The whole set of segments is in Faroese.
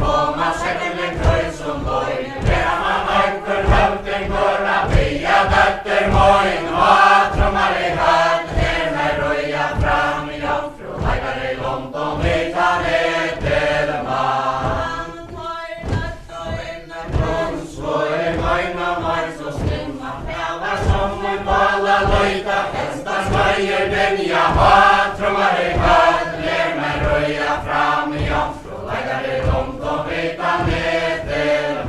Koma, sätt en kröj som går som bala lojta, hästar svajer den jag har, trummar i höd, ler mig röja fram i jomfru, lägger det långt och vita medelman.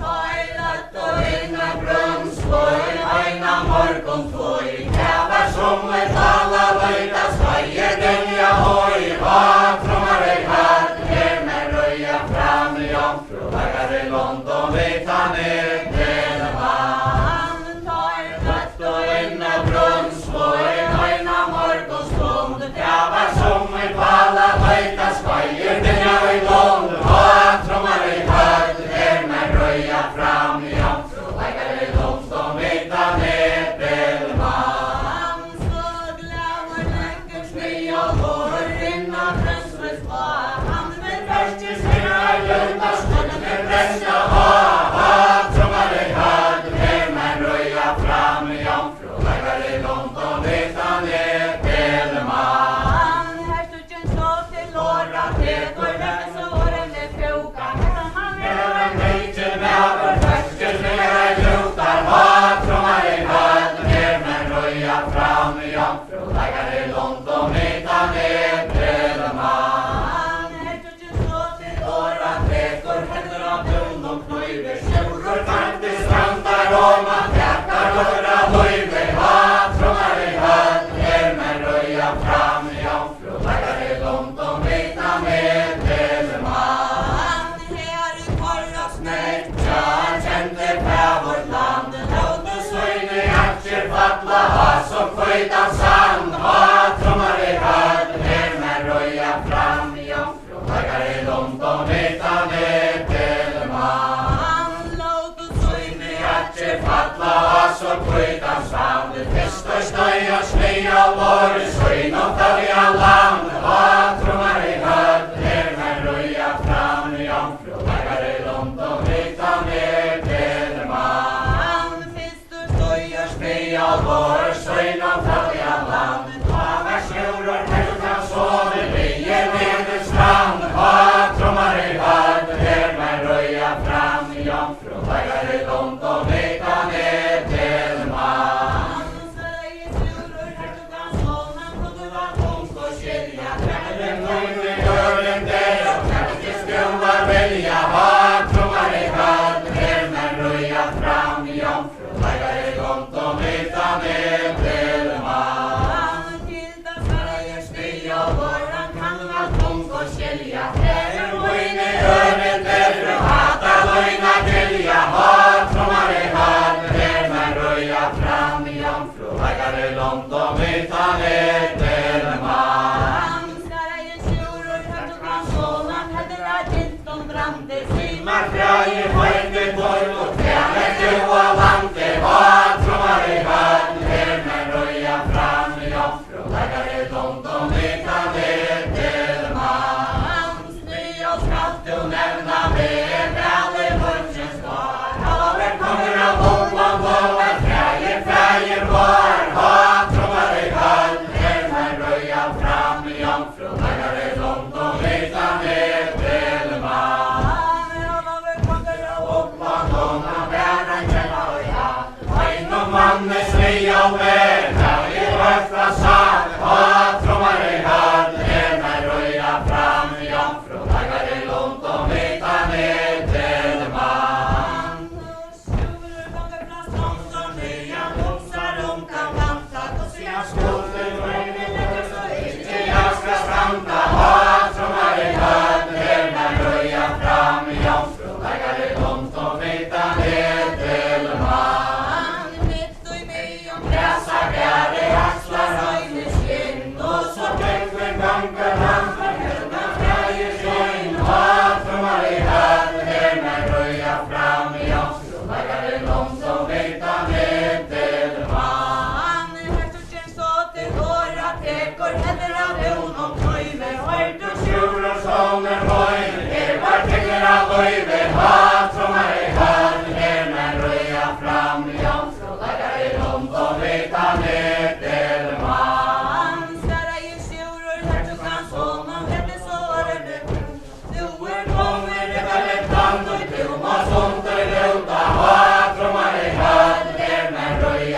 Toilet och inga brunnsvoj, aina morgontvoj, krävar som ett bala lojta, svajer den jag hoj, har, trummar i höd, ler mig röja fram i jomfru, lägger det långt och vita medelman. Toilet och inga brunnsvoj, aina morgonstund, krävar som ett bala lojta, svajer den jag i lånd, har, trummar i höd, ler mig röja fram i jomfru, lägger det långt och vita medelman. Såglavar läcker sny och hår, innan bröstens var, han med färskis svingar ljunda, stund med brästa har, trummar i höd, ler mig röja fram i jomfru, lägger det långt och vita medelman. Här stutjen så till låra tekor, lämmes åren är fjoka, han är en mycket näver, färskis svingar ljundar, har, trummar i höd, ler mig röja fram i jomfru, lägger det långt och vita medelman. Här stutjen så till låra tekor, händer av brun och knöjver, tjuror, faktiskt strandar och man täckar låra höjver, har, trummar i höd, ler mig röja fram i jomfru, lägger det långt och vita medelman. Här i korra snäckar, kände på vårt land, låt oss höjna i aktier, fattla ha som skjutans sand, har, trummar i höd, ler mig röja fram i jomfru, lägger det långt och vita medelman. Låt oss höjna i aktier, fattla ha som skjutans sand, fest och stöja, snöja, lår, skyn och följa land, har, trummar i höd, ler mig röja fram i jomfru, lägger det långt och vita medelman. Fest och stöja, snöja, lår, skyn och följa land, havar tjuror, helkan sover, ligger med en strand, har, trummar i höd, ler mig röja fram i jomfru, lägger det långt och vita medelman. Sveriges tjuror, hertogan Solman, produvar konst och kedja, träden höjde dörren där och kanske skruvar välja, har, trummar i höd, ler mig röja fram i jomfru, lägger det långt och vita medelman. Hilda Sveriges nya våran kan vara konst och kedja, träden höjde dörren där och hata löjna gelja, har, trummar i höd, ler mig röja fram i jomfru, lägger det långt och vita medelman. Sveriges tjuror, hertogan Solman, hädrar tinton brande, simar fröje, höjde torg och tränet goa lante, har, trummar i höd, ler mig röja fram i jomfru, lägger det långt och vita medelman. Snö och skatt och nämna med, väl i bunchen spar, haver kommer av Gotland och en färger var, har, trummar i höd, ler mig röja fram i jomfru, lägger det långt och vita medelman. Haver kommer av Gotland och en färger var, ein och manne snö och väl, här i röfra satt, har, trummar i höd, ler mig röja fram i jomfru, lägger det långt och vita medelman. Tjuror gånger plast, som nya lotsar kan vanta, och se jag skulden och en lägger så inte jag ska stranta, har, trummar i höd, ler mig röja fram i jomfru, lägger det långt och vita medelman. Mitt och i mig om gräsa gärde, axlar höjnes skinn, och så bäckven gånger han för helmen färger skinn, har, trummar i höd, ler mig röja fram i jomfru, lägger det långt och vita medelman. Här stutjen så till våra tekor, händer av hon och knöjver, höjt och tjuror som en höjver, var tecker av höjver, har, trummar i höd, ler mig röja fram i jomfru, lägger det långt och vita medelman. Sveriges tjuror, hertogan Solman, händer såren nu, nu är gånger det väl ett land och dum och sånt och luta, har, trummar i höd, ler mig röja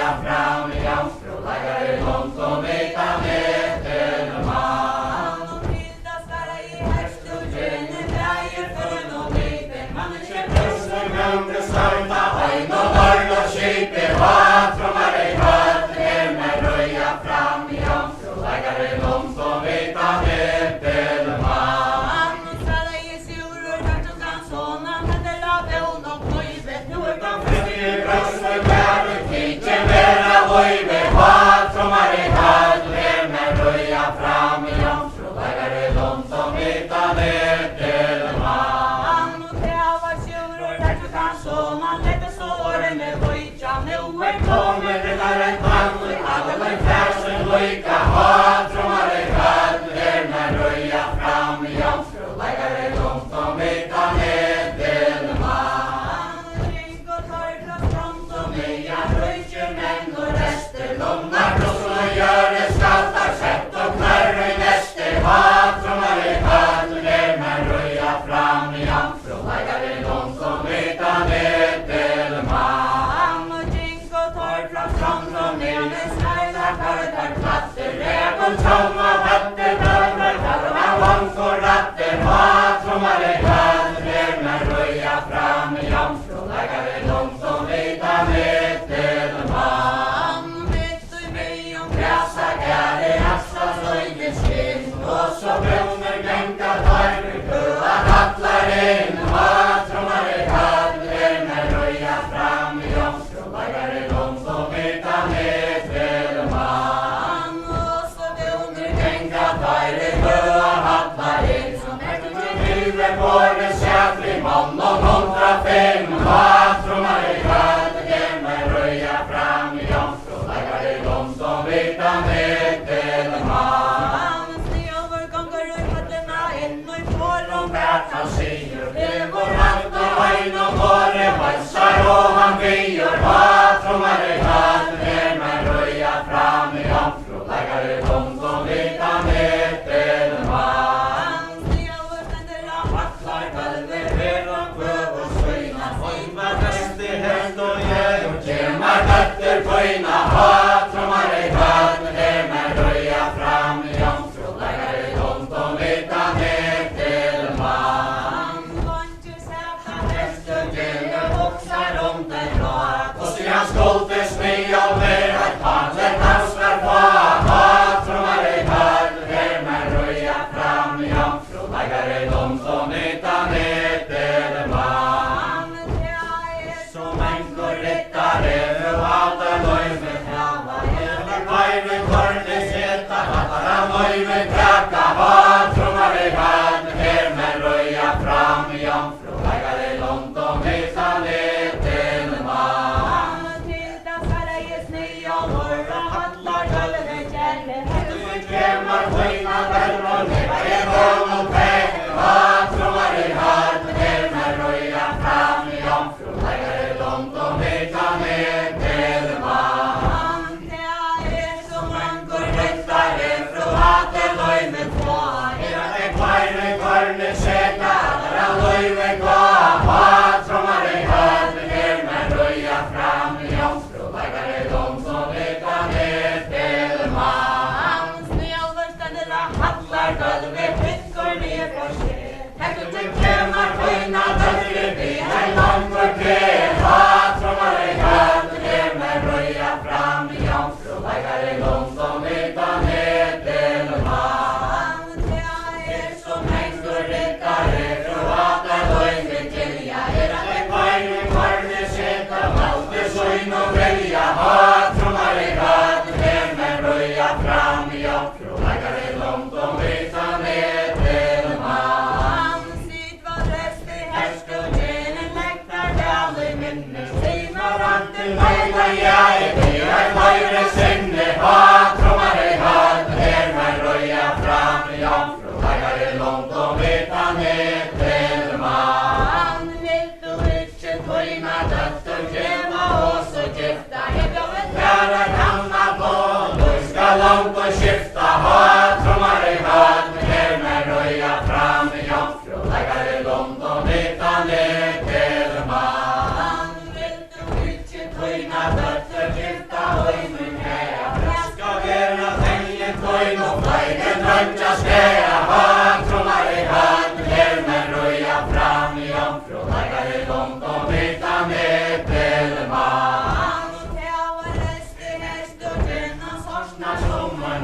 Tromnar krossen och gör det skaltar sätt och knarr i näste hat. Trommar i katten ner men röja fram i jungfru. Läggar i dem som utan ett eller man. Och jink och tar fram som ner med snälla kartar klatter. Räk och tromma vatten börnar karma långt och ratter hat. Trommar i katten ner men röja fram i jungfru. Läggar i dem som utan ett eller man. Vet du mig om gräsa gärde axlar slöjde skinn. Och så brunner bänka tar vi på att hattlar in. Hat trommar i katten ner men röja fram i jungfru. Läggar i dem som utan ett eller man. Och så brunner bänka tar vi på att hattlar in. Som efter till huvudet på det säkring man och kontrafim. Hat trommar i katten ner men röja fram i jungfru. Läggar i dem som utan ett eller man. Snöver gånger i fötterna in och i får om världen säger. Det går allt och höjn och håret valsar och han byr. Hat trommar i katten ner men röja fram i jungfru. Läggar i dem som utan ett eller man. Snöver ständer av vattlar gulvet ner och kvöv och skyna. Skynvar höst i höst och jag och kemmar fötter pöjna. Hat trommar i katten ner men röja fram i jungfru. Läggar i dem som utan ett eller man. Vantur sätta häst och gäller boxar om den rak. Och se hans skolte smy och mer att handlet halsar på. Hat trommar i katten ner men röja fram i jungfru. Läggar i dem som utan ett eller man. Som änkor ryttare för alla löjmet hava. Eller pajve korne sätta hattar av löjmet kraka. Hat trommar i katten ner men röja fram i jungfru. Läggar i dem som utan ett eller man. Till dansare i snö och norr och hattlar gulvet gäller. Du krämmar skina där och lever i gång och pek. Hat trommar i katten ner men röja fram i jungfru. Läggar i dem som utan ett eller man. Det är som ankor ryttare från hatten löjmet på. Era det kvajre korne sätta där löjmet kvar. Hat trommar i katten ner men röja fram i jungfru. Läggar i dem som utan ett eller man. Snöver ständer av hattlar gulvet hyckor ner på sked. Här kunde krämmar skina dötter i här långt och kred. Hat trommar i katten ner men röja fram i jungfru. Läggar i dem som utan ett eller man. Det är som änkor ryttare från alla löjmet gilja. Era det kvajre korne sätta malte skyn och välja. Hat trommar i katten ner men röja fram i jungfru. Läggar i dem som utan ett eller man. Sitt vad röst i härsk och genen läktar väl i minne. Sinar anten höjda jag det är höjre sinne. Hat trommar i katten ner men röja fram i jungfru. Läggar i dem som utan ett eller man. Vill du inte pöjna dött och gräva och så gifta. Jag gav ett kära gamla på. Du ska långt och skifta. Hat trommar i katten ner men röja fram i jungfru. Läggar i dem som utan ett eller man. Vill du inte pöjna dött och gifta och i min här. Jag ska gärna tänka pöjna och flägen röntga skräa. Hat trommar i katten ner men röja fram i jungfru. Läggar i dem som utan ett eller man. Det var rest i häst och gena sorsna sommaren.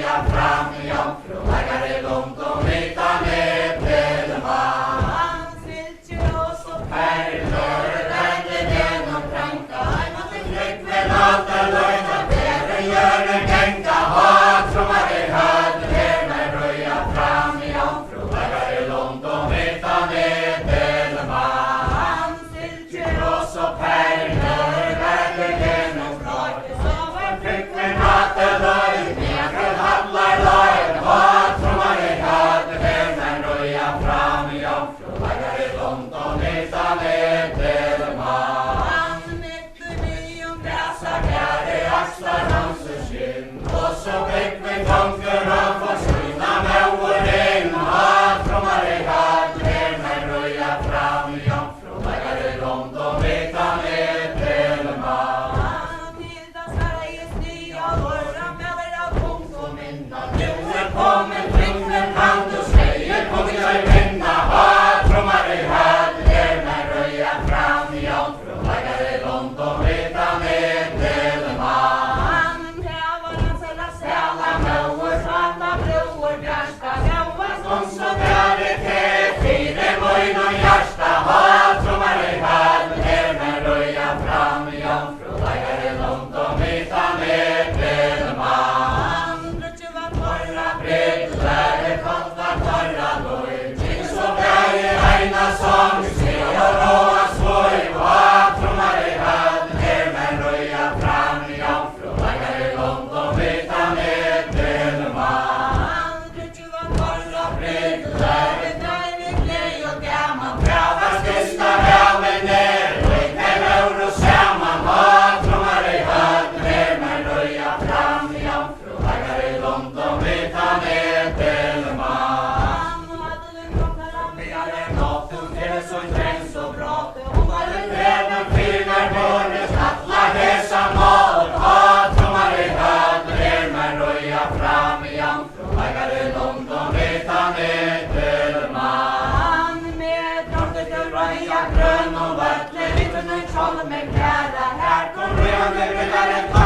Fram, jomfru, lägger i långt och vita med till man. sång, se och råa svoj, och trummar i höd, ner med röja fram, jomfru, flaggar i långt och vita med delman. Tjuvan korsa frid, läget där i klej och gammal, grabbar stista väven ner, lik med rör och samman, och trummar i höd, ner med röja fram, jomfru, flaggar i långt och vita med delman. Så trängst och bra, hon har en även fina börnes, alla hesa mål, och trummar i höd, ner med röja fram, jomfru, flaggar i långt och vita med delman. Med drottning och röja grön och vattnet, liten en troll med kläder, här kom röjande riddaren.